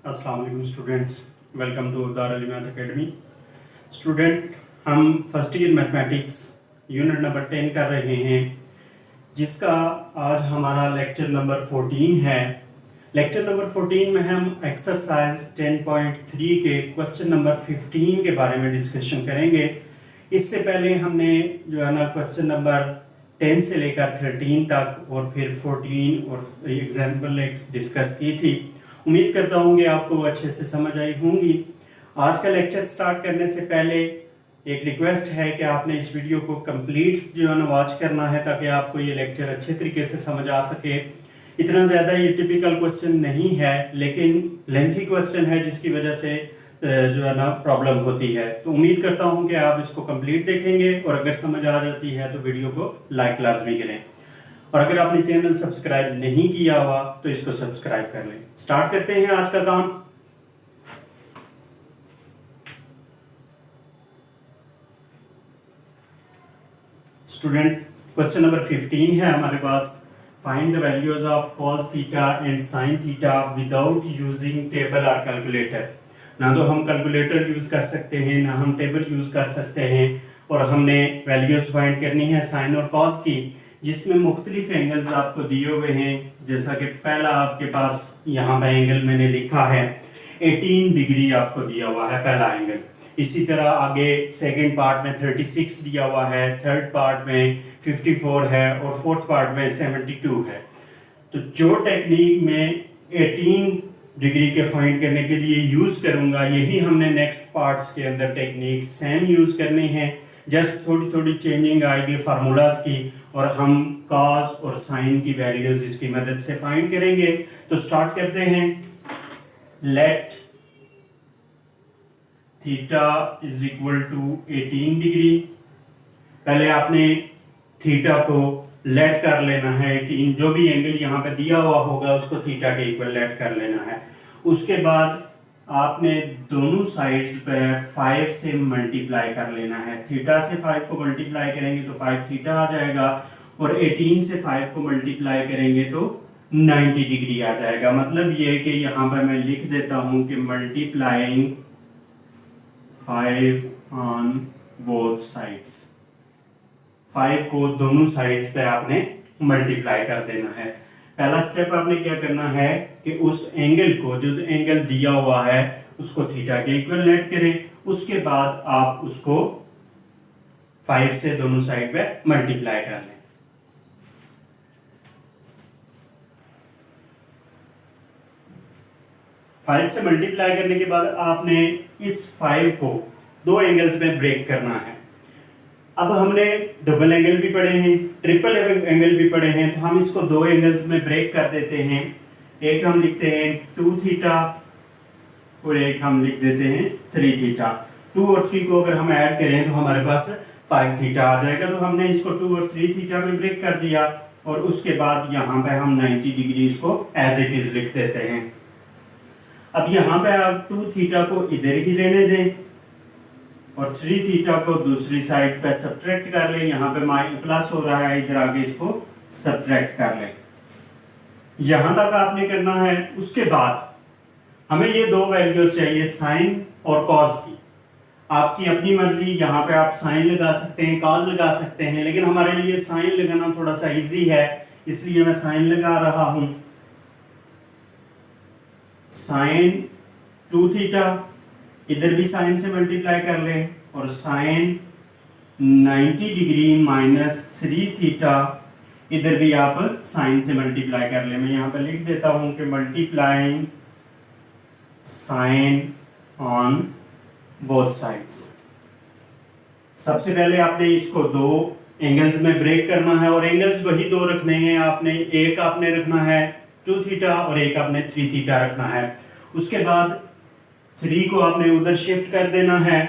अस्सलाम वालेकुम students, welcome to Darul Imad academy. Student, हम first year mathematics unit number 10 कर रहे हैं, जिसका आज हमारा लेक्चर नंबर 14 है। लेक्चर नंबर 14 में हम एक्सरसाइज 10.3 के क्वेश्चन नंबर 15 के बारे में डिस्कशन करेंगे। इससे पहले हमने जो है ना क्वेश्चन नंबर 10 से लेकर 13 तक और फिर 14 और एग्जाम्पल डिस्कस की थी। उम्मीद करता हूँ कि आपको अच्छे से समझ आई होंगी। आज का लेक्चर स्टार्ट करने से पहले एक रिक्वेस्ट है कि आपने इस वीडियो को कंप्लीट जो है ना वॉच करना है, ताकि आपको ये लेक्चर अच्छे तरीके से समझ आ सके। इतना ज़्यादा ये टिपिकल क्वेश्चन नहीं है, लेकिन लेंथी क्वेश्चन है, जिसकी वजह से जो है ना प्रॉब्लम होती है। तो उम्मीद करता हूँ कि आप इसको कंप्लीट देखेंगे और अगर समझ आ जाती है तो वीडियो को लाइक लाजमी करें। और अगर आपने चैनल सब्सक्राइब नहीं किया हुआ तो इसको सब्सक्राइब कर लें। स्टार्ट करते हैं आज का काम। स्टूडेंट, क्वेश्चन नंबर 15 है हमारे पास। Find the values of cos theta and sin theta without using table और कैलकुलेटर। ना तो हम कैलकुलेटर यूज कर सकते हैं, ना हम टेबल यूज कर सकते हैं, और हमने वैल्यूज फाइंड करनी है sin और cos की, जिसमें मुख्तलिफ एंगल्स आपको दिए हुए हैं। जैसा कि पहला आपके पास यहाँ पे एंगल मैंने लिखा है 18 डिग्री आपको दिया हुआ है, पहला एंगल। इसी तरह आगे सेकंड पार्ट में 36 दिया हुआ है, थर्ड पार्ट में 54 है और फोर्थ पार्ट में 72 है। तो जो टेक्निक में 18 डिग्री के फाइंड करने के लिए यूज करूंगा, यही हमने नेक्स्ट पार्ट्स के अंदर टेक्निक सेम यूज करनी है। जस्ट थोड़ी थोड़ी चेंजिंग आएगी फार्मूलाज की, और हम cos और sin की वैल्यूज इसकी मदद से फाइंड करेंगे। तो स्टार्ट करते हैं। Let theta is equal to 18 degree. पहले आपने थीटा को लेट कर लेना है 18, जो भी एंगल यहाँ पे दिया हुआ होगा उसको थीटा के इक्वल लेट कर लेना है। उसके बाद आपने दोनों साइड्स पे 5 से मल्टीप्लाई कर लेना है। थीटा से 5 को मल्टीप्लाई करेंगे तो 5 थीटा आ जाएगा, और 18 से 5 को मल्टीप्लाई करेंगे तो 90 डिग्री आ जाएगा। मतलब ये कि यहाँ पर मैं लिख देता हूँ कि मल्टीप्लाइंग 5 ऑन बोथ साइड्स। 5 को दोनों साइड्स पे आपने मल्टीप्लाई कर देना है। पहला स्टेप आपने क्या करना है कि उस एंगल को, जो एंगल दिया हुआ है, उसको थीटा के इक्वल लेट करें। उसके बाद आप उसको 5 से दोनों साइड पे मल्टीप्लाई कर लें। फाइव से मल्टीप्लाई करने के बाद आपने इस 5 को दो एंगल्स में ब्रेक करना है। अब हमने डबल एंगल भी पढ़े हैं, ट्रिपल एंगल भी पढ़े हैं, तो हम इसको दो एंगल्स में ब्रेक कर देते हैं। एक हम लिखते हैं 2 थीटा और एक हम लिख देते हैं 3 थीटा। 2 और 3 को अगर हम ऐड करें तो हमारे पास 5 थीटा आ जाएगा। तो हमने इसको 2 और 3 थीटा में ब्रेक कर दिया, और उसके बाद यहाँ पे हम 90 डिग्री इसको एज इट इज लिख देते हैं। अब यहाँ पे आप 2 थीटा को इधर ही रहने दें और 3 थीटा को दूसरी साइड पे सब्ट्रैक्ट कर लें। यहाँ पे प्लस हो रहा है, इधर आगे इसको सब्ट्रैक्ट कर लें। यहां तक आपने करना है। उसके बाद हमें ये दो वैल्यूज चाहिए, साइन और कॉस की। आपकी अपनी मर्जी, यहाँ पे आप साइन लगा सकते हैं, कॉस लगा सकते हैं, लेकिन हमारे लिए साइन लगाना थोड़ा सा इजी है, इसलिए मैं साइन लगा रहा हूं। साइन 2 थीटा, इधर भी साइन से मल्टीप्लाई कर लें, और साइन 90 डिग्री माइनस 3 थीटा, इधर भी आप साइन से मल्टीप्लाई कर लें। मैं यहाँ पर लिख देता हूं कि multiplying sine on both sides. सबसे पहले आपने इसको दो एंगल्स में ब्रेक करना है, और एंगल्स वही दो रखने हैं आपने। एक आपने रखना है 2 थीटा और एक आपने 3 थीटा रखना है। उसके बाद 3 को आपने उधर शिफ्ट कर देना है,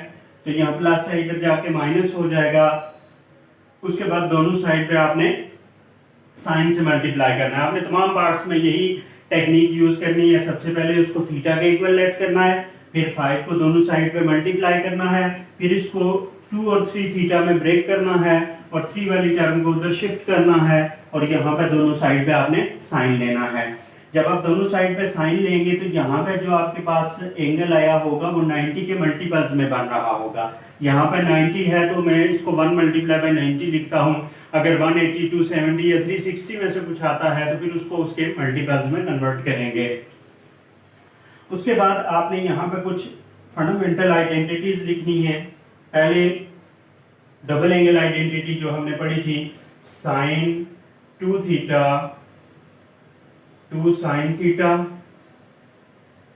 तो यहाँ प्लस है, इधर जाके माइनस हो जाएगा। उसके बाद दोनों साइड पे आपने साइन से मल्टीप्लाई करना है। आपने तमाम पार्ट्स में यही टेक्निक यूज करनी है। सबसे पहले उसको थीटा के इक्वल लेट करना है, फिर 5 को दोनों साइड पे मल्टीप्लाई करना है, फिर इसको 2 और 3 थीटा में ब्रेक करना है, और 3 वाली टर्म को उधर शिफ्ट करना है, और यहाँ पे दोनों साइड पे आपने साइन लेना है। जब आप दोनों साइड पे साइन लेंगे तो यहाँ पे जो आपके पास एंगल आया होगा वो 90 के मल्टीपल्स में बन रहा होगा। यहाँ पे 90 है तो मैं इसको 1 मल्टीप्लाई बाय 90 लिखता हूँ। अगर 180, 270 या 360 में से कुछ आता है तो फिर उसको उसके मल्टीपल्स में कन्वर्ट करेंगे। उसके बाद आपने यहाँ पे कुछ फंडामेंटल आइडेंटिटीज लिखनी है। पहले डबल एंगल आइडेंटिटी जो हमने पढ़ी थी, sine 2 theta 2 sine theta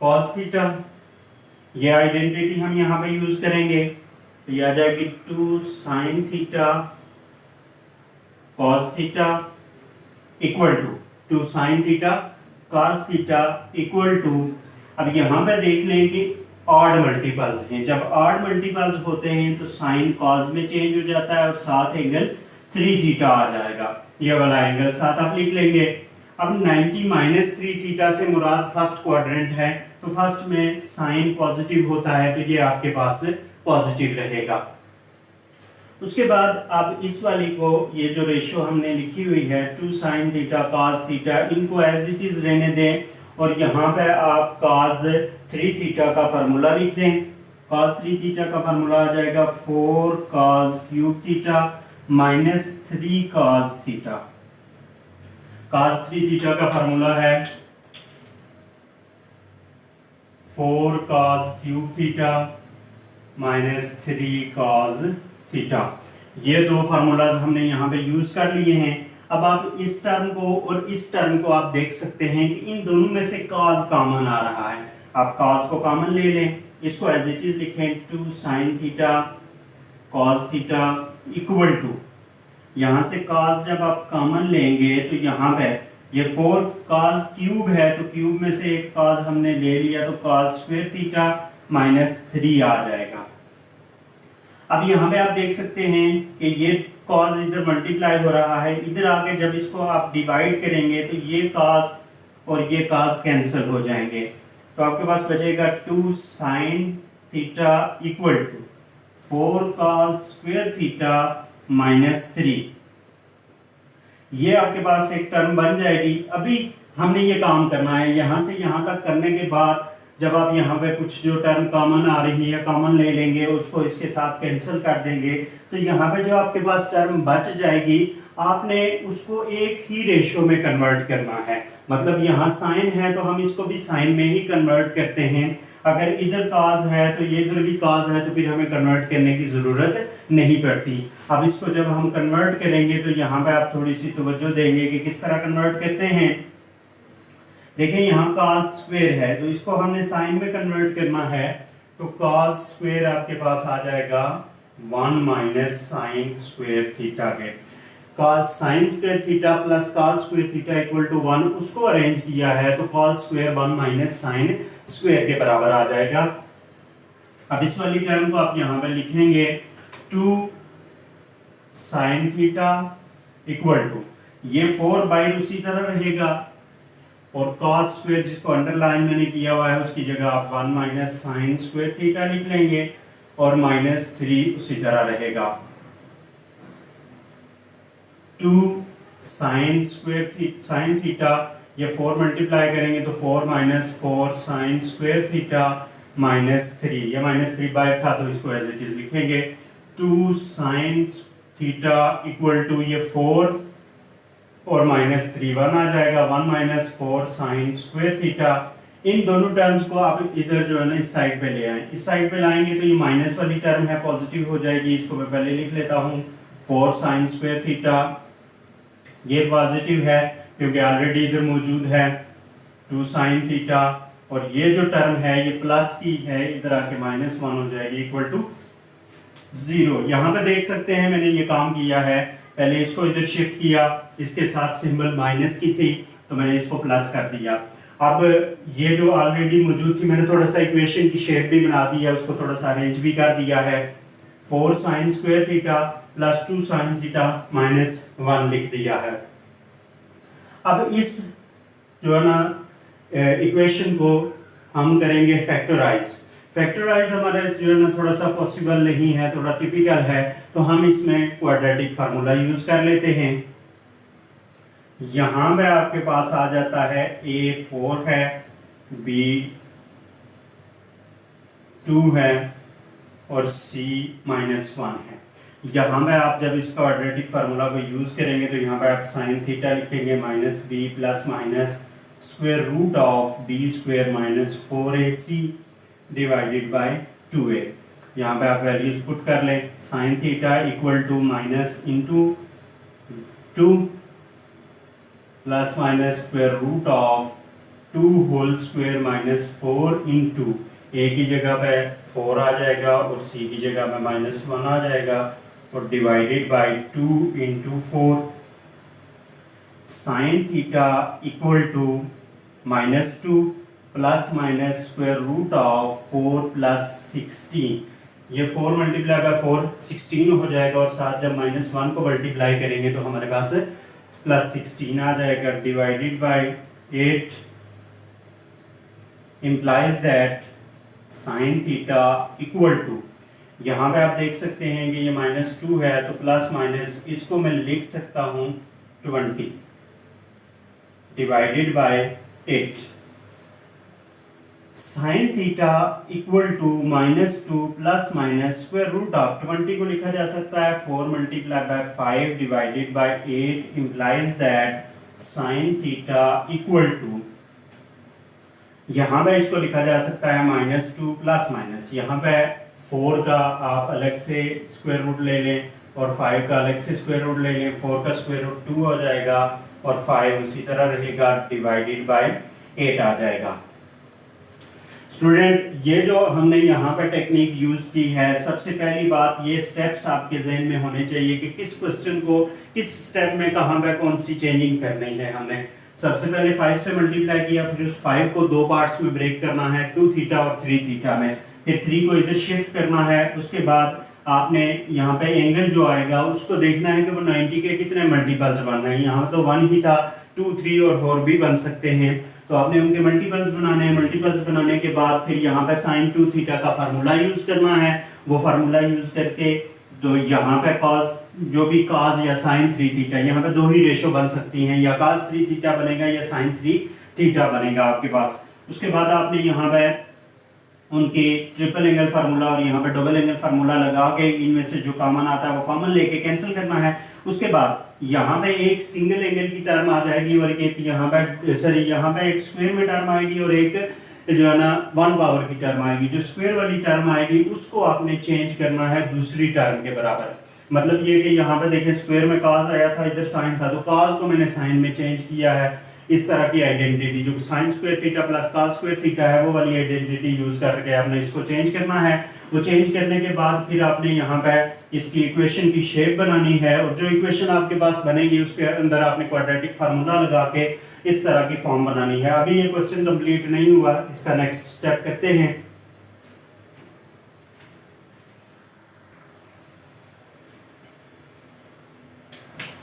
cos theta, ये आइडेंटिटी हम यहाँ पे यूज करेंगे। तो ये आ जाएगी 2 sine theta cos theta equal to 2 sine theta cos theta equal to, अब यहाँ पे देख लें कि ऑड मल्टीपल्स हैं। जब ऑड मल्टीपल्स होते हैं तो साइन कॉस में चेंज हो जाता है और साथ एंगल 3 थीटा आ जाएगा। ये वाला एंगल साथ आप लिख लेंगे। अब 90 माइनस 3 थीटा से मुराद फर्स्ट क्वाड्रेंट है, तो फर्स्ट में साइन पॉजिटिव होता है तो ये आपके पास पॉजिटिव रहेगा। उसके बाद आप इस वाली को, ये जो रेशियो हमने लिखी हुई है 2 साइन थीटा कॉस थीटा, इनको एज इट इज रहने दें और यहाँ पे आप कॉस 3 थीटा का फार्मूला लिख दें। कॉस 3 थीटा का फार्मूला आ जाएगा 4 cos cube theta minus 3 cos theta. Cos 3 theta का फार्मूला है 4 cos cube theta minus 3 cos theta. ये दो फार्मूलाज हमने यहाँ पे यूज कर लिए हैं। अब आप इस टर्म को और इस टर्म को आप देख सकते हैं कि इन दोनों में से कॉस कॉमन आ रहा है। आप कॉस को कॉमन ले लें, इसको एज इट इज लिखें 2 sine theta cos theta equal to, यहाँ से cos जब आप कॉमन लेंगे तो यहाँ पे ये 4 cos क्यूब है तो क्यूब में से एक cos हमने ले लिया तो cos स्क्वायर थीटा माइनस 3 आ जाएगा। अब यहाँ पे आप देख सकते हैं कि ये cos इधर मल्टीप्लाई हो रहा है, इधर आके जब इसको आप डिवाइड करेंगे तो ये cos और ये cos कैंसिल हो जाएंगे, तो आपके पास बचेगा 2 sine theta equal to 4 cos square theta minus 3। ये आपके पास एक टर्म बन जाएगी। अभी हमने ये काम करना है, यहां से यहां तक करने के बाद जब आप यहाँ पे कुछ जो टर्म कॉमन आ रही है कॉमन ले लेंगे, उसको इसके साथ कैंसिल कर देंगे, तो यहाँ पे जो आपके पास टर्म बच जाएगी आपने उसको एक ही रेशियो में कन्वर्ट करना है। मतलब यहाँ साइन है तो हम इसको भी साइन में ही कन्वर्ट करते हैं। अगर इधर cos है तो ये इधर भी cos है तो फिर हमें कन्वर्ट करने की जरूरत नहीं पड़ती। अब इसको जब हम कन्वर्ट करेंगे तो यहाँ पे आप थोड़ी सी तवज्जो देंगे कि किस तरह कन्वर्ट करते हैं। देखें यहाँ cos स्क्वायर है तो इसको हमने साइन में कन्वर्ट करना है, तो cos स्क्वायर आपके पास आ जाएगा 1 माइनस साइन स्क्वायर थीटा के। cos sine square theta plus cos square theta equal to 1, उसको अरेंज किया है तो cos square 1 minus sine square के बराबर आ जाएगा। अब इस वाली टर्म को आप यहाँ पे लिखेंगे 2 साइन थीटा इक्वल टू, ये 4 बाई उसी तरह रहेगा और cos स्क्वायर जिसको अंडरलाइन मैंने किया हुआ है उसकी जगह आप 1 माइनस साइन स्क्वायर थीटा लिख लेंगे और माइनस 3 उसी तरह रहेगा। 2 साइन स्क्वायर साइन थीटा, ये 4 मल्टीप्लाई करेंगे तो 4 minus 4 sine square theta minus 3, ये माइनस 3 बाय था तो इसको एज इट इज लिखेंगे 2 साइन थीटा इक्वल टू, ये 4 और माइनस 3 1 आ जाएगा, 1 माइनस 4 साइन स्क्वायर थीटा। इन दोनों टर्म्स को आप इधर जो है ना इस साइड पे ले आए, इस साइड पे लाएंगे तो ये माइनस वाली टर्म है पॉजिटिव हो जाएगी, इसको मैं पहले लिख लेता हूँ 4 साइन स्क्वायर थीटा, ये पॉजिटिव है क्योंकि ऑलरेडी इधर मौजूद है 2 साइन थीटा, और ये जो टर्म है ये प्लस की है, इधर आके माइनस 1 हो जाएगी इक्वल टू 0। यहाँ पे देख सकते हैं मैंने ये काम किया है, पहले इसको इधर शिफ्ट किया, इसके साथ सिंबल माइनस की थी तो मैंने इसको प्लस कर दिया। अब ये जो ऑलरेडी मौजूद थी मैंने थोड़ा सा इक्वेशन की शेप भी बना दी है, उसको थोड़ा सा अरेंज भी कर दिया है, 4 sine square theta plus 2 sine theta minus 1 लिख दिया है। अब इस जो है ना इक्वेशन को हम करेंगे फैक्टराइज। फैक्टराइज हमारा जो है ना थोड़ा सा पॉसिबल नहीं है, थोड़ा टिपिकल है, तो हम इसमें क्वाड्रेटिक फार्मूला यूज कर लेते हैं। यहाँ पे आपके पास आ जाता है ए 4 है, बी 2 है और सी -1 है। यहाँ पे आप जब इस क्वाड्रेटिक फार्मूला को यूज करेंगे तो यहाँ पे आप साइन थीटा लिखेंगे minus B plus minus square root of B square minus 4ac divided by 2a। यहाँ पे आप वैल्यूज पुट कर लें, sine theta equal to minus into 2 plus minus square root of 2 whole square minus 4 into A की जगह पे 4 आ जाएगा और सी की जगह पे -1 आ जाएगा और divided by 2 into 4 sine theta equal to -2 plus minus square root of 4 plus 16। ये 4 मल्टीप्लाई बाय 4 16 हो जाएगा और साथ जब -1 को मल्टीप्लाई करेंगे तो हमारे पास प्लस 16 आ जाएगा divided by 8 implies that sin theta equal to, यहाँ पे आप देख सकते हैं कि ये -2 है तो प्लस माइनस इसको मैं लिख सकता हूँ 20 divided by 8। Sine theta equal to -2 plus minus square root of 20 को लिखा जा सकता है 4 multiply by 5 divided by 8 implies that sine theta equal to, यहाँ पे इसको लिखा जा सकता है -2 प्लस माइनस, यहाँ पे 4 का आप अलग से स्क्वायर रूट ले लें और 5 का अलग से स्क्वायर रूट ले लें, 4 का स्क्वायर रूट 2 हो जाएगा और 5 उसी तरह रहेगा डिवाइडेड बाय 8 आ जाएगा। स्टूडेंट ये जो हमने यहाँ पे टेक्निक यूज की है, सबसे पहली बात ये स्टेप्स आपके जहन में होने चाहिए कि किस क्वेश्चन को किस स्टेप में कहाँ पे कौन सी चेंजिंग करनी है। हमने सबसे पहले 5 से मल्टीप्लाई किया, फिर उस 5 को 2 पार्ट्स में ब्रेक करना है, 2 थीटा और 3 थीटा में, फिर 3 को इधर शिफ्ट करना है। उसके बाद आपने यहाँ पे एंगल जो आएगा उसको देखना है कि वो 90 के कितने मल्टीपल्स बन रहे हैं। यहाँ तो 1 ही था, 2, 3 और 4 भी बन सकते हैं, तो आपने उनके मल्टीपल्स बनाने हैं। मल्टीपल्स बनाने के बाद फिर यहाँ पे साइन 2 थीटा का फार्मूला यूज करना है। वो फार्मूला यूज करके तो यहाँ पे कॉस जो भी कॉस या साइन 3 थीटा, यहाँ पे 2 ही रेशो बन सकती हैं, या कॉस 3 थीटा बनेगा या साइन 3 थीटा बनेगा आपके पास। उसके बाद आपने यहाँ पे उनके ट्रिपल एंगल फार्मूला और यहाँ पे डबल एंगल फार्मूला लगा के इनमें से जो कॉमन आता है वो कॉमन लेके कैंसिल करना है। उसके बाद यहाँ पे एक सिंगल एंगल की टर्म आ जाएगी और एक यहाँ पे सॉरी यहाँ पे एक स्क्वायर में टर्म आएगी और एक जो है ना 1 पावर की टर्म आएगी। जो स्क्वायर वाली टर्म आएगी उसको आपने चेंज करना है दूसरी टर्म के बराबर। मतलब ये कि यहाँ पे देखें स्क्वायर में cos आया था, इधर साइन था, तो cos को मैंने साइन में चेंज किया है। इस तरह की आइडेंटिटी जो sign square theta plus cos square theta है वो वाली आइडेंटिटी यूज करके आपने इसको चेंज करना है। वो चेंज करने के बाद फिर आपने यहाँ पे इसकी इक्वेशन की शेप बनानी है और जो इक्वेशन आपके पास बनेगी उसके अंदर आपने क्वाड्रेटिक फार्मूला लगा के इस तरह की फॉर्म बनानी है। अभी ये क्वेश्चन कंप्लीट नहीं हुआ, इसका नेक्स्ट स्टेप करते हैं।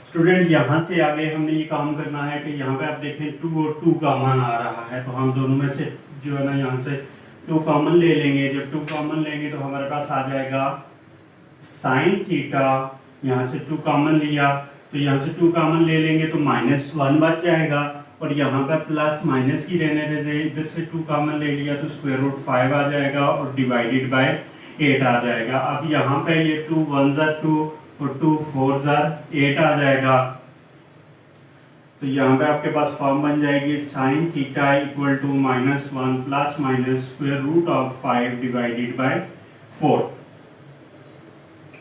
स्टूडेंट यहाँ से आगे हमने ये काम करना है कि यहाँ पे आप देखें 2 और 2 का मान आ रहा है, तो हम दोनों में से जो है ना यहाँ से 2 कॉमन ले लेंगे। जब 2 कॉमन लेंगे तो हमारे पास आ जाएगा साइन थीटा, यहाँ से 2 कॉमन लिया तो यहाँ से 2 कॉमन ले लेंगे तो -1 बच जाएगा और यहाँ पे प्लस माइनस की रहने दे, इधर से 2 कॉमन ले लिया तो स्क्वायर रूट 5 आ जाएगा और डिवाइडेड बाय 8 आ जाएगा। अब यहाँ पे ये 2 1 2 और 2 4 8 आ जाएगा, तो यहाँ पे आपके पास फॉर्म बन जाएगी sine theta equal to -1 plus minus square root of 5 divided by 4।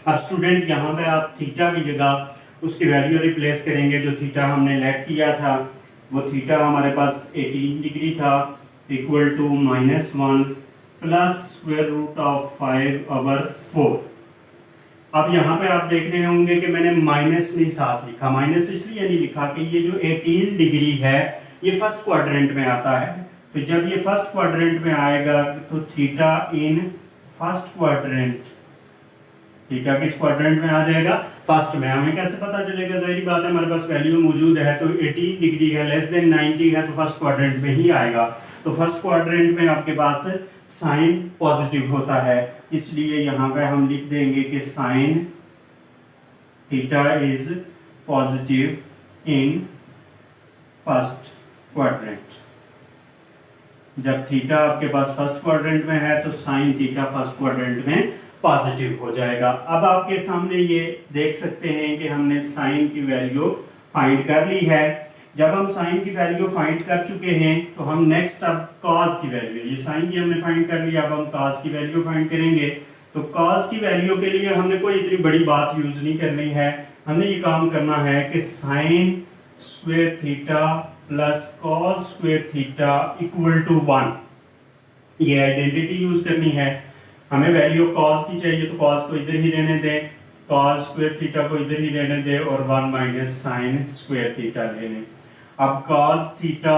अब स्टूडेंट यहाँ पे आप थीटा की जगह उसकी वैल्यू रिप्लेस करेंगे। जो थीटा हमने लेट किया था वो थीटा हमारे पास 18 डिग्री था, equal to -1 plus square root of 5/4। अब यहाँ पे आप देख रहे होंगे कि मैंने माइनस नहीं साथ लिखा। माइनस इसलिए नहीं लिखा कि ये जो 18 डिग्री है ये फर्स्ट क्वाड्रेंट में आता है, तो जब ये फर्स्ट क्वाड्रेंट में आएगा तो theta in first quadrant, theta किस क्वाड्रेंट में आ जाएगा? फर्स्ट में। हमें कैसे पता चलेगा? जाहिर बात है हमारे पास वैल्यू मौजूद है, तो 18 डिग्री है, लेस देन 90 है, तो फर्स्ट क्वाड्रेंट में ही आएगा। तो फर्स्ट क्वाड्रेंट में आपके पास साइन पॉजिटिव होता है, इसलिए यहाँ पे हम लिख देंगे कि sine theta is positive in first quadrant. जब थीटा आपके पास फर्स्ट क्वाड्रेंट में है तो साइन थीटा फर्स्ट क्वाड्रेंट में पॉजिटिव हो जाएगा। अब आपके सामने ये देख सकते हैं कि हमने साइन की वैल्यू फाइंड कर ली है। जब हम साइन की वैल्यू फाइंड कर चुके हैं तो हम नेक्स्ट अब कॉस की वैल्यू, ये साइन की हमने फाइंड कर लिया, अब हम कॉस की वैल्यू फाइंड करेंगे। तो कॉस की वैल्यू के लिए हमने कोई इतनी बड़ी बात यूज नहीं करनी है, हमने ये काम करना है कि sine square theta plus cos square theta equal to 1, ये आइडेंटिटी यूज करनी है। हमें वैल्यू कॉस की चाहिए तो कॉस को इधर ही रहने दें, कॉस स्क्वायर थीटा को इधर ही रहने दें और 1 माइनस साइन स्क्वायर थीटा ले लें। अब कॉस थीटा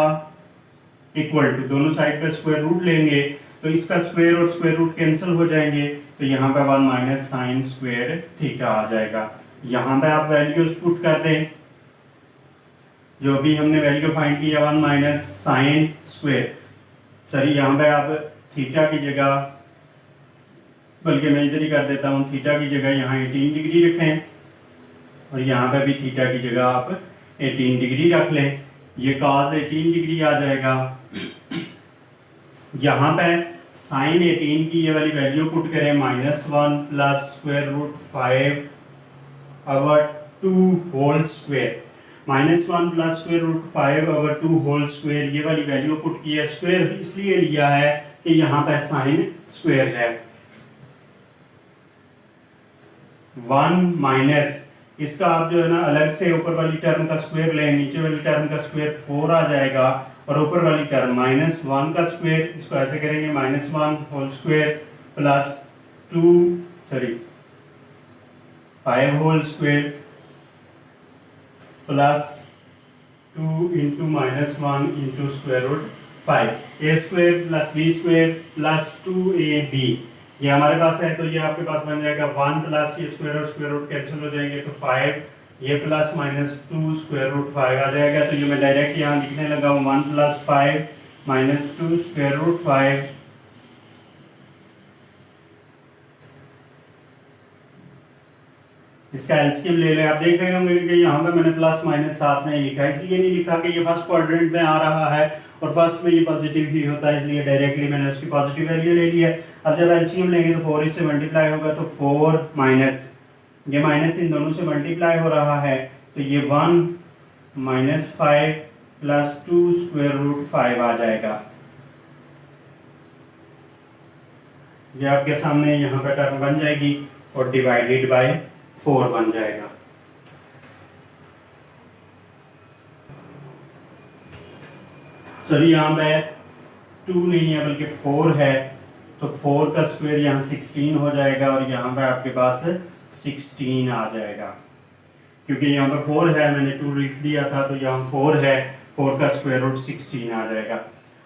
इक्वल टू, दोनों साइड पे स्क्वायर रूट लेंगे तो इसका स्क्वायर और स्क्वायर रूट कैंसिल हो जाएंगे, तो यहाँ पे 1 माइनस साइन स्क्वायर थीटा आ जाएगा। यहाँ पे आप वैल्यूज पुट कर दें, जो भी हमने वैल्यू फाइंड किया 1 माइनस साइन स्क्वायर, सॉरी यहाँ पे आप थीटा की जगह, बल्कि मैं इधर ही कर देता हूँ, थीटा की जगह यहाँ 18 डिग्री रखें और यहाँ पे भी थीटा की जगह आप 18 डिग्री रख लें, ये cos 18 डिग्री आ जाएगा। यहाँ पे साइन 18 की ये वाली वैल्यू पुट करें, -1 plus square root 5 over 2 whole square, -1 plus square root 5 over 2 whole square, ये वाली वैल्यू पुट किया। स्क्वायर इसलिए लिया है कि यहाँ पे साइन स्क्वायर है। 1 माइनस इसका आप जो है ना अलग से ऊपर वाली टर्म का स्क्वायर लें, नीचे वाली टर्म का स्क्वायर 4 आ जाएगा और ऊपर वाली टर्म -1 का स्क्वायर, इसको ऐसे करेंगे -1 whole square plus 5 whole square plus 2 into -1 into square root 5, A square plus B square plus 2ab, ये हमारे पास है तो ये आपके पास बन जाएगा 1 प्लस ये स्क्वायर और स्क्वायर रूट कैंसिल हो जाएंगे तो 5, ये प्लस -2 स्क्वायर रूट 5 आ जाएगा। तो ये मैं डायरेक्ट यहाँ लिखने लगा हूँ 1 प्लस 5 -2 स्क्वायर रूट 5, इसका एलसीएम ले लें। आप देख रहे होंगे कि यहाँ पे मैंने प्लस माइनस साथ में लिखा है, इसलिए नहीं लिखा कि ये फर्स्ट क्वाड्रेंट में आ रहा है और फर्स्ट में ये पॉजिटिव ही होता है, इसलिए डायरेक्टली मैंने उसकी पॉजिटिव वैल्यू ले ली है। अब जब एलसीएम लेंगे तो 4 इससे मल्टीप्लाई होगा तो 4 माइनस ये माइनस इन दोनों से मल्टीप्लाई हो रहा है तो ये 1 माइनस 5 प्लस 2 स्क्वायर रूट 5 आ जाएगा। ये आपके सामने यहाँ पे टर्म बन जाएगी और डिवाइडेड बाय 4 बन जाएगा। सॉरी यहाँ पे 2 नहीं है बल्कि 4 है, तो 4 का स्क्वायर यहाँ 16 हो जाएगा और यहाँ पे आपके पास 16 आ जाएगा। क्योंकि यहाँ पे 4 है, मैंने 2 लिख दिया था तो यहाँ 4 है, 4 का स्क्वायर रूट 16 आ जाएगा।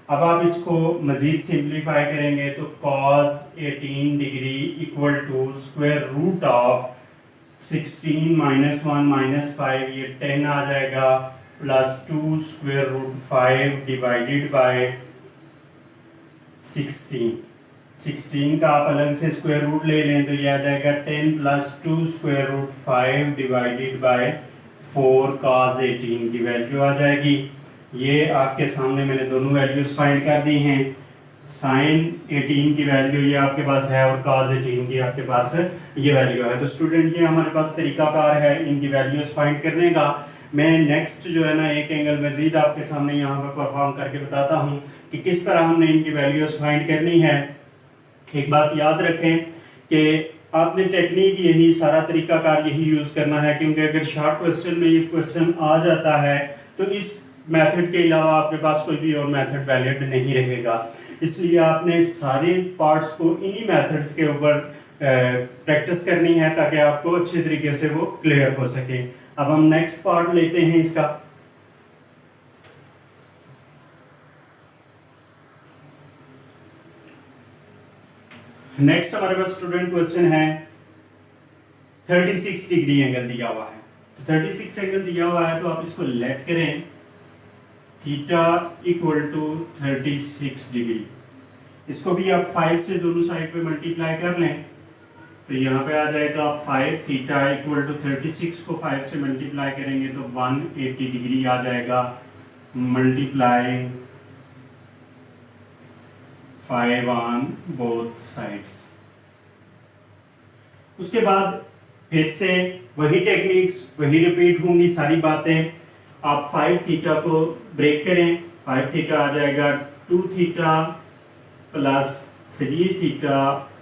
अब आप इसको मजीद सिंप्लीफाई करेंगे तो cos 18 degree equal to square root of 16 -1 -5, ये 10 आ जाएगा plus 2 square root 5 divided by 16 का आप अलग से स्क्वायर रूट ले लें तो ये आ जाएगा 10 plus 2 square root 5 divided by 4 cos 18 की वैल्यू आ जाएगी। ये आपके सामने मैंने दोनों वैल्यूज फाइंड कर दी हैं, साइन 18 की वैल्यू ये आपके पास है और cos 18 की आपके पास ये वैल्यू है। तो स्टूडेंट ये हमारे पास तरीकाकार है इनकी वैल्यूज फाइंड करने का। मैं नेक्स्ट जो है ना एक एंगल मजीद आपके सामने यहाँ पर परफॉर्म करके बताता हूँ कि किस तरह हमने इनकी वैल्यूज फाइंड करनी है। एक बात याद रखें कि आपने टेक्निक यही, सारा तरीकाकार यही यूज करना है, क्योंकि अगर शॉर्ट क्वेश्चन में ये क्वेश्चन आ जाता है तो इस मेथड के अलावा आपके पास कोई भी और मेथड वैलिड नहीं रहेगा। इसलिए आपने सारे पार्ट्स को इन्हीं मेथड्स के ऊपर प्रैक्टिस करनी है ताकि आपको अच्छे तरीके से वो क्लियर हो सके। अब हम नेक्स्ट पार्ट लेते हैं इसका। नेक्स्ट हमारे पास स्टूडेंट क्वेश्चन है 36 डिग्री एंगल दिया हुआ है। तो 36 एंगल दिया हुआ है तो आप इसको लेट करें थीटा इक्वल टू 36 डिग्री। इसको भी आप 5 से दोनों साइड पे मल्टीप्लाई कर लें तो यहाँ पे आ जाएगा 5 थीटा इक्वल टू 36 को 5 से मल्टीप्लाई करेंगे तो 180 डिग्री आ जाएगा मल्टीप्लाई 5 ऑन बोथ साइड्स। उसके बाद फिर से वही टेक्निक्स, वही रिपीट होंगी सारी बातें। आप 5 थीटा को ब्रेक करें, 5 थीटा आ जाएगा 2 theta plus 3 theta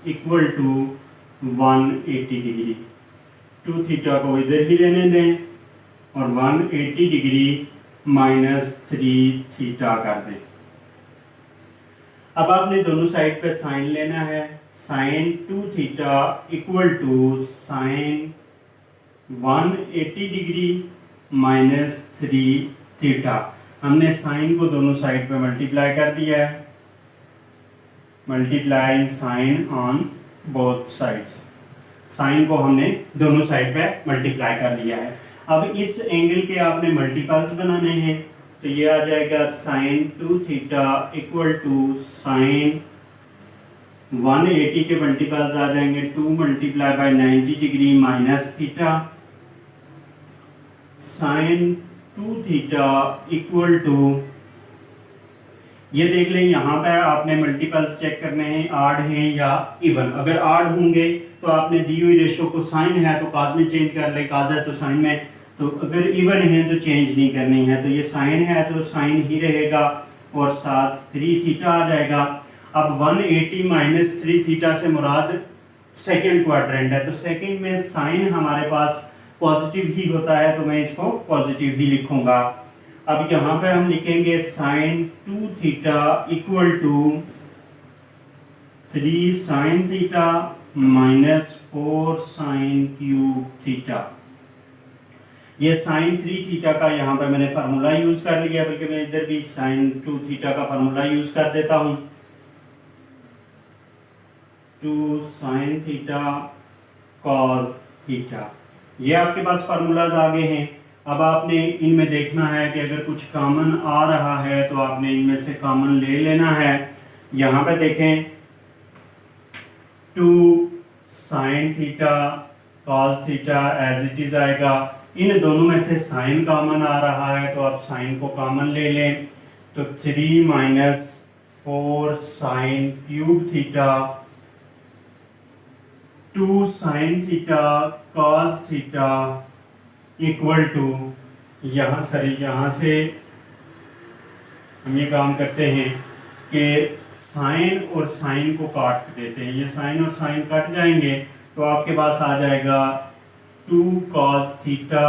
equal to 180 degree. 2 theta को इधर ही रहने दें और 180 डिग्री माइनस 3 थीटा कर दें। अब आपने दोनों साइड पे साइन लेना है। Sine 2 theta equal to sine 180 degree minus 3 theta. हमने साइन को दोनों साइड पे मल्टीप्लाई कर दिया है। Multiplying sine on both sides. Sine को हमने दोनों साइड पे मल्टीप्लाई कर लिया है। अब इस एंगल के आपने मल्टीपल्स बनाने हैं, तो ये आ जाएगा sine 2 theta equal to sine 180 के मल्टीपल्स आ जाएंगे 2 multiply by 90 degree minus theta. Sine 2 theta equal to, ये देख लें यहाँ पे आपने मल्टीपल्स चेक करने हैं, आड हैं या इवन। अगर आड होंगे तो आपने दी हुई रेशो को, साइन है तो काज में चेंज कर ले, काज है तो साइन में, तो अगर इवन है तो चेंज नहीं करनी है। तो ये साइन है तो साइन ही रहेगा और साथ 3 थीटा आ जाएगा। अब 180 माइनस 3 थीटा से मुराद सेकेंड क्वाड्रेंट है, तो सेकेंड में साइन हमारे पास पॉजिटिव ही होता है, तो मैं इसको पॉजिटिव ही लिखूंगा। अब यहाँ पे हम लिखेंगे sine 2 theta equal to 3 sine theta minus 4 sine cube theta. ये साइन 3 थीटा का यहाँ पे मैंने फार्मूला यूज कर लिया, बल्कि मैं इधर भी साइन 2 थीटा का फार्मूला यूज कर देता हूँ। 2 साइन थीटा कॉस थीटा, ये आपके पास फार्मूलाज आ गए हैं। अब आपने इनमें देखना है कि अगर कुछ कॉमन आ रहा है तो आपने इनमें से कॉमन ले लेना है। यहाँ पे देखें 2 sine theta cos theta as it is आएगा। इन दोनों में से साइन कॉमन आ रहा है तो आप साइन को कॉमन ले लें, तो 3 minus 4 sine cube theta 2 sine theta cos theta equal to, यहाँ से हम ये काम करते हैं कि साइन और साइन को काट देते हैं। ये साइन और साइन कट जाएंगे तो आपके पास आ जाएगा 2 cos theta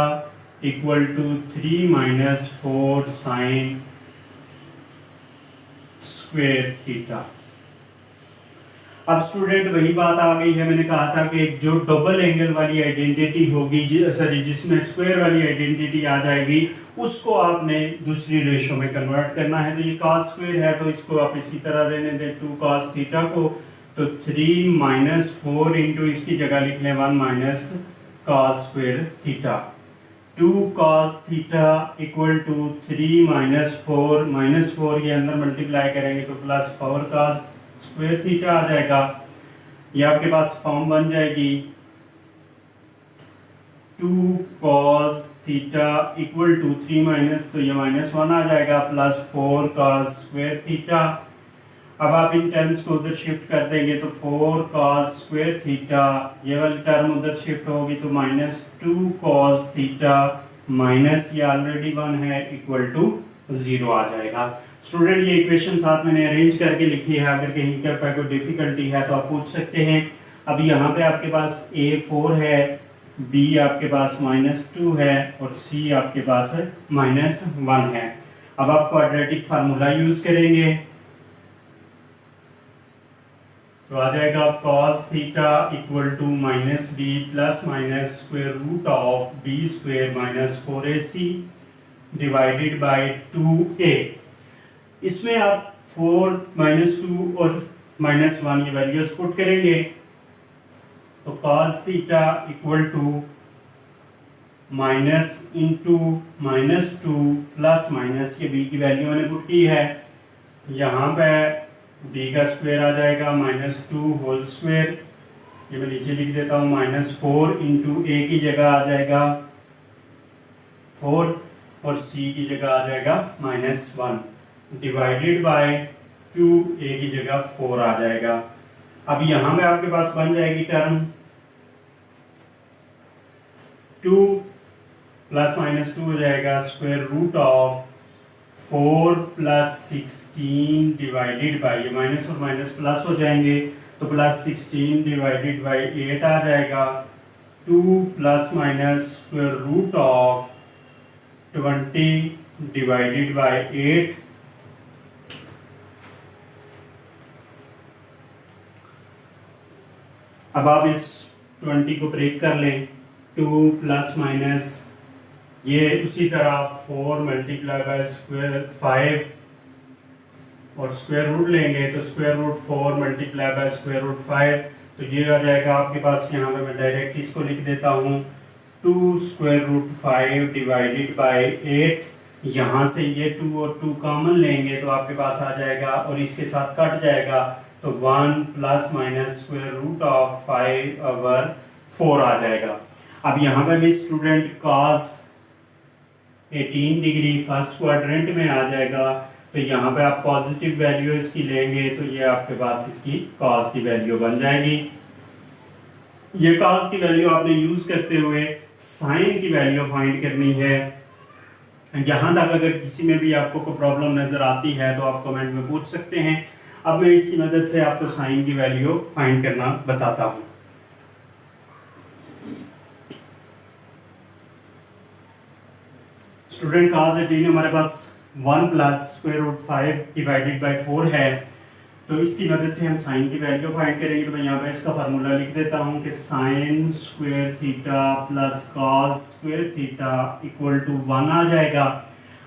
equal to 3 minus 4 sine square theta. अब स्टूडेंट वही बात आ गई है, मैंने कहा था कि जो डबल एंगल वाली आइडेंटिटी होगी, जिसमें स्क्वायर वाली आइडेंटिटी आ जाएगी, उसको आपने दूसरी रेशो में कन्वर्ट करना है। तो ये cos स्क्वायर है तो इसको आप इसी तरह रहने दें 2 cos थीटा को, तो 3 माइनस 4 इंटू इसकी जगह लिख लें 1 minus cos square theta. 2 cos theta equal to 3 minus 4 के अंदर मल्टीप्लाई करेंगे तो प्लस 4 cos स्क्वायर थीटा आ जाएगा। ये आपके पास फॉर्म बन जाएगी 2 cos theta equal to 3 minus, तो ये -1 आ जाएगा, प्लस 4 cos स्क्वायर थीटा। अब आप इन टर्म्स को उधर शिफ्ट कर देंगे तो 4 cos स्क्वायर थीटा, ये वाली टर्म उधर शिफ्ट होगी तो -2 cos थीटा माइनस ये ऑलरेडी 1 है इक्वल टू 0 आ जाएगा। स्टूडेंट ये इक्वेशन साथ मैंने अरेंज करके लिखी है, अगर कहीं पर कोई डिफिकल्टी है तो आप पूछ सकते हैं। अब यहाँ पे आपके पास a 4 है, b आपके पास -2 है और c आपके पास -1 है। अब आप क्वाड्रेटिक फार्मूला यूज करेंगे तो आ जाएगा cos theta equal to -b plus minus square root of b square minus 4ac divided by 2a। इसमें आप 4 -2 और -1 ये वैल्यूज पुट करेंगे तो cos theta equal to minus into -2 plus minus, ये b की वैल्यू मैंने पुट की है। यहाँ पे b का स्क्वायर आ जाएगा -2 होल स्क्वायर, ये मैं नीचे लिख देता हूँ -4 इंटू a की जगह आ जाएगा 4 और c की जगह आ जाएगा -1 डिवाइडेड बाय 2, a की जगह 4 आ जाएगा। अब यहां पे आपके पास बन जाएगी टर्म 2 प्लस -2 हो जाएगा square root of 4 plus 16 divided by, ये माइनस और माइनस प्लस हो जाएंगे तो प्लस 16 डिवाइडेड बाई 8 आ जाएगा। 2 plus minus square root of 20 divided by 8, अब आप इस 20 को ब्रेक कर लें। 2 प्लस माइनस ये उसी तरह 4 मल्टीप्लाई बाय स्क्वायर 5 और स्क्वायर रूट लेंगे तो square root 4 multiply by square root 5, तो ये आ जाएगा आपके पास। यहाँ पे मैं डायरेक्ट इसको लिख देता हूँ 2 स्क्वायर रूट 5 डिवाइडेड बाय 8। यहाँ से ये 2 और 2 कॉमन लेंगे तो आपके पास आ जाएगा और इसके साथ कट जाएगा तो 1 plus minus square root of 5 over 4 आ जाएगा। अब यहाँ पे भी student cos 18 degree first quadrant में आ जाएगा, तो यहाँ पे आप पॉजिटिव वैल्यू इसकी लेंगे तो ये आपके पास इसकी cos की वैल्यू बन जाएगी। ये cos की वैल्यू आपने यूज करते हुए साइन की वैल्यू फाइंड करनी है। यहाँ तक अगर किसी में भी आपको कोई प्रॉब्लम नजर आती है तो आप कमेंट में पूछ सकते हैं। अब मैं इसकी मदद से आपको साइन की वैल्यू फाइंड करना बताता हूँ। स्टूडेंट cos 18 हमारे पास 1 plus square root 5 divided by 4 है, तो इसकी मदद से हम साइन की वैल्यू फाइंड करेंगे। तो मैं यहाँ पे इसका फार्मूला लिख देता हूँ कि sine square theta plus cos square theta equal to 1 आ जाएगा।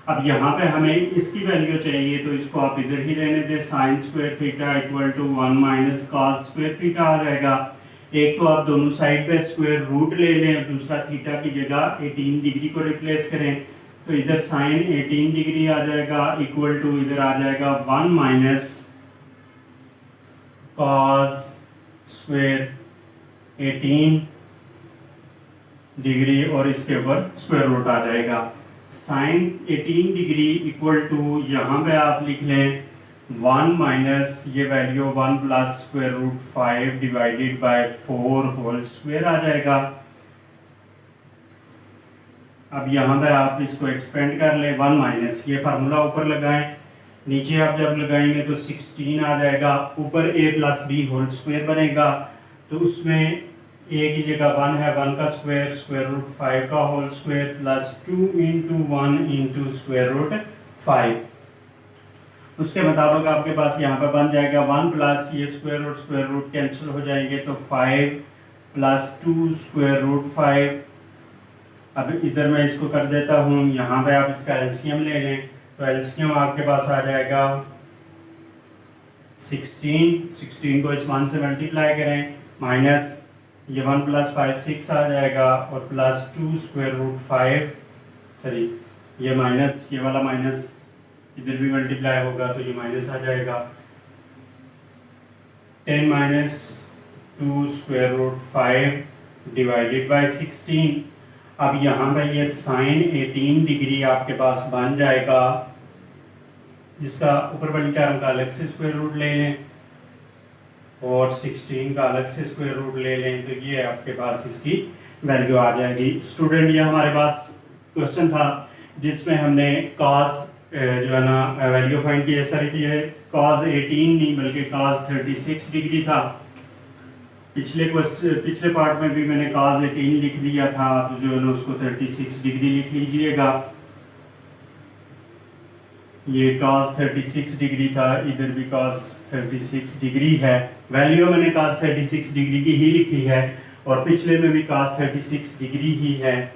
अब यहाँ पे हमें इसकी वैल्यू चाहिए तो इसको आप इधर ही रहने दें। Sine square theta equal to 1 minus cos square theta आ जाएगा। एक तो आप दोनों साइड पे स्क्वायर रूट ले लें और दूसरा थीटा की जगह 18 डिग्री को रिप्लेस करें, तो इधर साइन 18 डिग्री आ जाएगा इक्वल टू इधर आ जाएगा 1 माइनस कॉस स्क्वायर 18 डिग्री और इसके ऊपर स्क्वायर रूट आ जाएगा। साइन 18 डिग्री इक्वल टू यहाँ पे आप लिख लें 1 माइनस ये value 1 plus square root 5 divided by 4 whole square आ जाएगा। अब यहाँ पे आप इसको एक्सपेंड कर लें 1 माइनस ये फार्मूला ऊपर लगाएं, नीचे आप जब लगाएंगे तो 16 आ जाएगा, ऊपर a plus b whole square बनेगा तो उसमें a की जगह 1 है, 1 का स्क्वायर स्क्वायर रूट 5 का whole square plus 2 into 1 into square root 5। उसके मुताबिक आपके पास यहाँ पे बन जाएगा 1 प्लस ये स्क्वायर रूट कैंसिल हो जाएंगे तो 5 प्लस 2 स्क्वायर रूट 5। अब इधर मैं इसको कर देता हूँ, यहाँ पे आप इसका एलसीएम ले लें तो एलसीएम आपके पास आ जाएगा 16 को इस 1 से मल्टीप्लाई करें माइनस ये 1 प्लस 5 6 आ जाएगा और प्लस 2 स्क्वायर रूट 5, सॉरी ये माइनस ये वाला माइनस इधर भी मल्टीप्लाई होगा तो ये माइनस आ जाएगा 10 minus 2 square root 5 divided by 16। अब यहाँ पे ये साइन 18 डिग्री आपके पास बन जाएगा, जिसका ऊपर वाली टर्म का अलग से स्क्वायर रूट ले लें और 16 का अलग से स्क्वायर रूट ले लें तो ये आपके पास इसकी वैल्यू आ जाएगी। स्टूडेंट ये हमारे पास क्वेश्चन था जिसमें हमने cos जो है ना वैल्यू फाइंड की। सर ये cos 18 नहीं बल्कि cos 36 डिग्री था। पिछले पार्ट में भी मैंने cos 18 लिख दिया था, आप जो है ना उसको 36 डिग्री लिख लीजिएगा। ये cos 36 डिग्री था, इधर भी cos 36 डिग्री है। वैल्यू मैंने cos 36 डिग्री की ही लिखी है और पिछले में भी cos 36 डिग्री ही है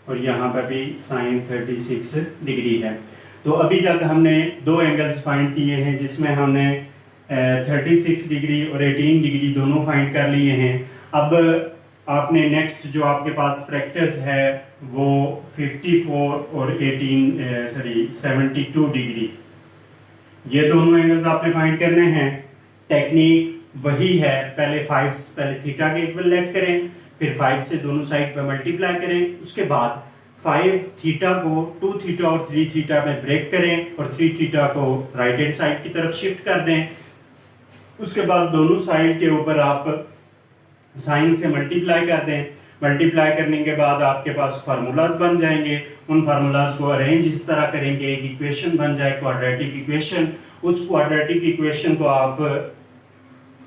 और यहाँ पर भी sin 36 डिग्री है। तो अभी तक हमने दो एंगल्स फाइंड किए हैं जिसमें हमने 36 डिग्री और 18 डिग्री दोनों फाइंड कर लिए हैं। अब आपने नेक्स्ट जो आपके पास प्रैक्टिस है वो 54 और 72 डिग्री, ये दोनों एंगल्स आपने फाइंड करने हैं। टेक्निक वही है, पहले थीटा के इक्वल लेट करें, फिर 5 से दोनों साइड पे मल्टीप्लाई करें, उसके बाद 5 थीटा को 2 थीटा और 3 थीटा में ब्रेक करें और 3 थीटा को राइट हैंड साइड की तरफ शिफ्ट कर दें। उसके बाद दोनों साइड के ऊपर आप साइन से मल्टीप्लाई कर दें। मल्टीप्लाई करने के बाद आपके पास फार्मूलाज बन जाएंगे। उन फार्मूलाज को अरेंज इस तरह करेंगे, एक इक्वेशन बन जाए क्वाड्रेटिक इक्वेशन। उस क्वाड्रेटिक इक्वेशन को आप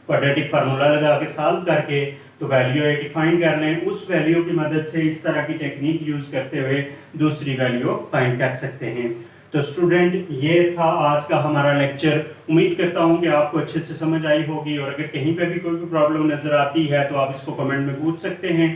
क्वाड्रेटिक फार्मूला लगा के सॉल्व करके तो वैल्यू एक फाइंड कर लें। उस वैल्यू की मदद से इस तरह की टेक्निक यूज करते हुए दूसरी वैल्यू फाइंड कर सकते हैं। तो स्टूडेंट, ये था आज का हमारा लेक्चर। उम्मीद करता हूँ कि आपको अच्छे से समझ आई होगी, और अगर कहीं पे भी कोई भी प्रॉब्लम नजर आती है तो आप इसको कमेंट में पूछ सकते हैं।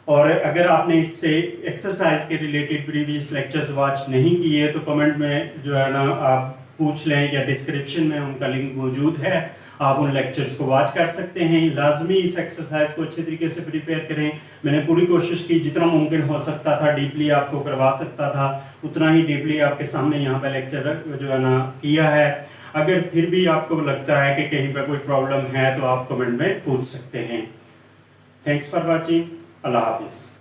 और अगर आपने इससे एक्सरसाइज के रिलेटेड प्रीवियस लेक्चर्स वॉच नहीं किए तो कमेंट में जो है ना आप पूछ लें, या डिस्क्रिप्शन में उनका लिंक मौजूद है, आप उन लेक्चर्स को वॉच कर सकते हैं। लाजमी इस एक्सरसाइज को अच्छे तरीके से प्रिपेयर करें। मैंने पूरी कोशिश की, जितना मुमकिन हो सकता था डीपली आपको करवा सकता था, उतना ही डीपली आपके सामने यहाँ पे लेक्चर जो है ना किया है। अगर फिर भी आपको लगता है कि कहीं पर कोई प्रॉब्लम है तो आप कमेंट में पूछ सकते हैं। Thanks for watching. अल्लाह हाफिज़।